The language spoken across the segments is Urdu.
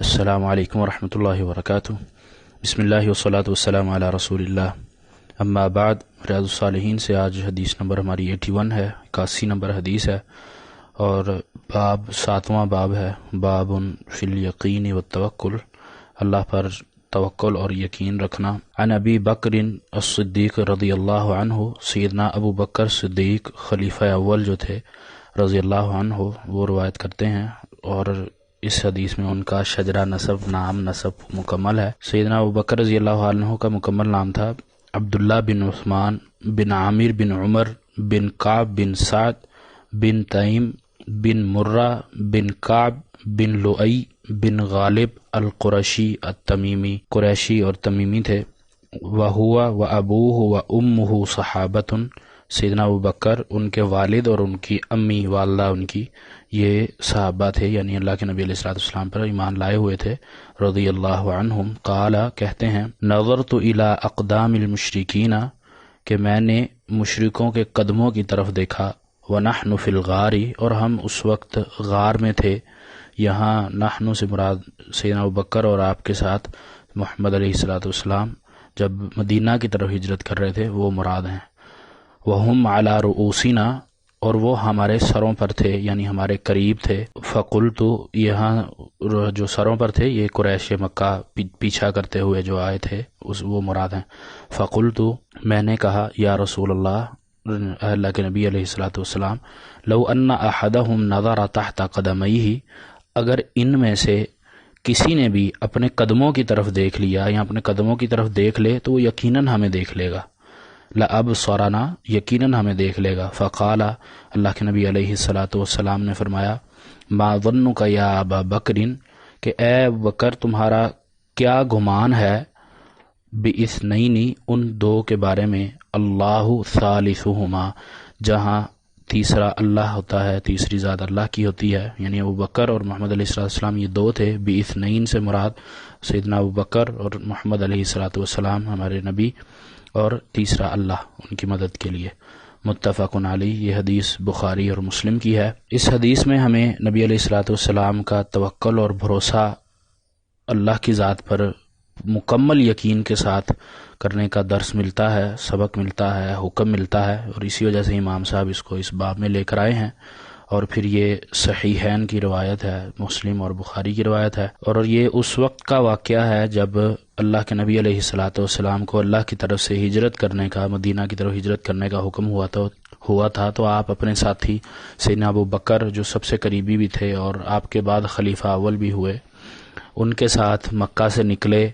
السلام علیکم ورحمۃ اللہ وبرکاتہ۔ بسم اللہ والصلاۃ والسلام علی رسول اللہ، اما بعد۔ ریاض الصالحین سے آج حدیث نمبر ہماری 81 ہے، 81 نمبر حدیث ہے، اور باب 7واں باب ہے، باب فی الیقین والتوکل، اللہ پر توکل اور یقین رکھنا۔ عن ابی بکر الصدیق رضی اللہ عنہ، سیدنا ابو بکر صدیق خلیفہ اول جو تھے رضی اللہ عنہ، وہ روایت کرتے ہیں، اور اس حدیث میں ان کا شجرہ نسب، نام نسب مکمل ہے۔ سیدنا ابو بکر رضی اللہ عنہ کا مکمل نام تھا عبداللہ بن عثمان بن عامر بن عمر بن کعب بن سعد بن تیم بن مرہ بن کعب بن لؤی بن غالب القرشی التمیمی، قریشی اور تمیمی تھے۔ وہوا و ابوہ و امہ صحابۃ، سیدنا ابو بکر، ان کے والد اور ان کی امی، والدہ ان کی، یہ صحابہ تھے، یعنی اللہ کے نبی علیہ الصلوۃ والسلام پر ایمان لائے ہوئے تھے، رضی اللہ عنہم۔ قال، کہتے ہیں، نظرت الی اقدام المشرکین، کہ میں نے مشرکوں کے قدموں کی طرف دیکھا، ونحن فی الغار، اور ہم اس وقت غار میں تھے۔ یہاں نحن سے مراد سیدنا ابو بکر اور آپ کے ساتھ محمد علیہ الصلوۃ والسلام جب مدینہ کی طرف ہجرت کر رہے تھے، وہ مراد ہیں۔ وہم علی رؤوسنا، اور وہ ہمارے سروں پر تھے، یعنی ہمارے قریب تھے۔ فقلت، یہاں جو سروں پر تھے یہ قریش مکہ پیچھا کرتے ہوئے جو آئے تھے، وہ مراد ہیں۔ فقلت، میں نے کہا، یا رسول اللہ کے نبی علیہ الصلوۃ والسلام، لو ان احدہم نظر تحت قدمیہ، اگر ان میں سے کسی نے بھی اپنے قدموں کی طرف دیکھ لیا یا اپنے قدموں کی طرف دیکھ لے تو وہ یقیناً ہمیں دیکھ لے گا، لَأَبْصَرَنَا، یقیناً ہمیں دیکھ لے گا۔ فقال، اللہ کے نبی علیہ الصلوۃ والسلام نے فرمایا، ما ظنک یا ابا بکر، کہ اے بکر تمہارا کیا گمان ہے، باثنین، ان دو کے بارے میں، اللہ ثالثہما، جہاں تیسرا اللہ ہوتا ہے، تیسری ذات اللہ کی ہوتی ہے، یعنی ابو بکر اور محمد علیہ السلام یہ دو تھے۔ باثنین سے مراد سیدنا ابو بکر اور محمد علیہ الصلوۃ والسلام ہمارے نبی، اور تیسرا اللہ ان کی مدد کے لیے۔ متفق علیہ، یہ حدیث بخاری اور مسلم کی ہے۔ اس حدیث میں ہمیں نبی علیہ الصلوۃ والسلام کا توکل اور بھروسہ اللہ کی ذات پر مکمل یقین کے ساتھ کرنے کا درس ملتا ہے، سبق ملتا ہے، حکم ملتا ہے، اور اسی وجہ سے امام صاحب اس کو اس باب میں لے کر آئے ہیں۔ اور پھر یہ صحیحین کی روایت ہے، مسلم اور بخاری کی روایت ہے، اور یہ اس وقت کا واقعہ ہے جب اللہ کے نبی علیہ الصلوۃ والسلام کو اللہ کی طرف سے ہجرت کرنے کا، مدینہ کی طرف ہجرت کرنے کا حکم ہوا تھا تو آپ اپنے ساتھی سیدنا ابو بکر، جو سب سے قریبی بھی تھے اور آپ کے بعد خلیفہ اول بھی ہوئے، ان کے ساتھ مکہ سے نکلے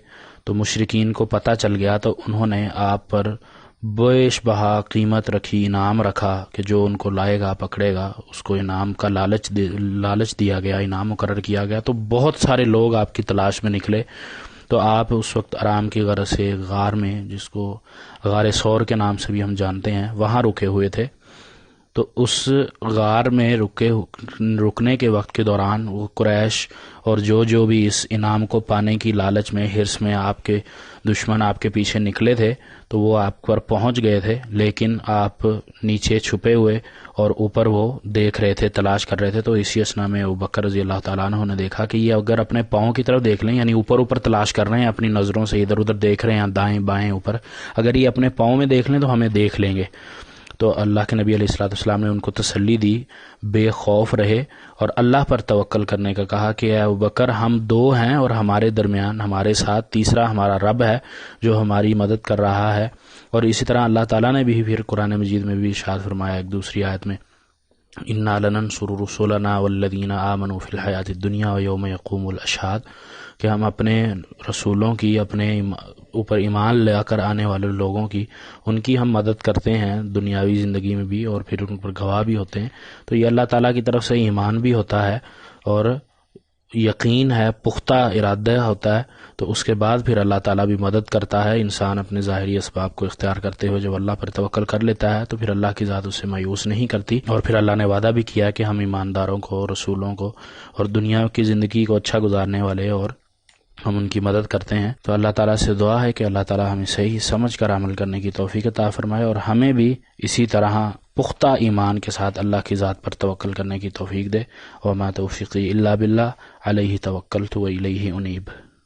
تو مشرکین کو پتہ چل گیا، تو انہوں نے آپ پر بیش بہا قیمت رکھی، انعام رکھا کہ جو ان کو لائے گا، پکڑے گا، اس کو انعام کا لالچ دیا گیا، انعام مقرر کیا گیا۔ تو بہت سارے لوگ آپ کی تلاش میں نکلے، تو آپ اس وقت آرام کی غرض سے غار میں، جس کو غار ثور کے نام سے بھی ہم جانتے ہیں، وہاں رکے ہوئے تھے۔ تو اس غار میں رکنے کے وقت کے دوران وہ قریش اور جو بھی اس انعام کو پانے کی لالچ میں، حرص میں آپ کے دشمن آپ کے پیچھے نکلے تھے، تو وہ آپ پر پہنچ گئے تھے، لیکن آپ نیچے چھپے ہوئے اور اوپر وہ دیکھ رہے تھے، تلاش کر رہے تھے۔ تو اسی اسنا میں ابو بکر رضی اللہ تعالیٰ عنہ نے دیکھا کہ یہ اگر اپنے پاؤں کی طرف دیکھ لیں، یعنی اوپر تلاش کر رہے ہیں، اپنی نظروں سے ادھر ادھر دیکھ رہے ہیں، دائیں بائیں اوپر، اگر یہ اپنے پاؤں میں دیکھ لیں تو ہمیں دیکھ لیں گے۔ تو اللہ کے نبی علیہ الصلوۃ والسلام نے ان کو تسلی دی، بے خوف رہے اور اللہ پر توکل کرنے کا کہا کہ اے ابو بکر، ہم دو ہیں اور ہمارے درمیان، ہمارے ساتھ تیسرا ہمارا رب ہے جو ہماری مدد کر رہا ہے۔ اور اسی طرح اللہ تعالیٰ نے بھی پھر قرآن مجید میں بھی ارشاد فرمایا ایک دوسری آیت میں، انا لننصر رسلنا والذین آمنوا فی الحیاۃ الدنیا ویوم یقوم الاشہاد، کہ ہم اپنے رسولوں کی، اپنے اوپر ایمان لے کر آنے والے لوگوں کی، ان کی ہم مدد کرتے ہیں دنیاوی زندگی میں بھی، اور پھر ان پر گواہ بھی ہوتے ہیں۔ تو یہ اللہ تعالیٰ کی طرف سے ایمان بھی ہوتا ہے اور یقین ہے، پختہ ارادہ ہوتا ہے، تو اس کے بعد پھر اللہ تعالیٰ بھی مدد کرتا ہے۔ انسان اپنے ظاہری اسباب کو اختیار کرتے ہوئے جب اللہ پر توکل کر لیتا ہے تو پھر اللہ کی ذات اسے مایوس نہیں کرتی، اور پھر اللہ نے وعدہ بھی کیا کہ ہم ایمانداروں کو، رسولوں کو اور دنیا کی زندگی کو اچھا گزارنے والے اور ہم ان کی مدد کرتے ہیں۔ تو اللہ تعالیٰ سے دعا ہے کہ اللہ تعالیٰ ہمیں صحیح سمجھ کر عمل کرنے کی توفیق عطا فرمائے، اور ہمیں بھی اسی طرح پختہ ایمان کے ساتھ اللہ کی ذات پر توکل کرنے کی توفیق دے۔ وما توفیقی الا باللہ علیہ توکلت و الیہ انیب۔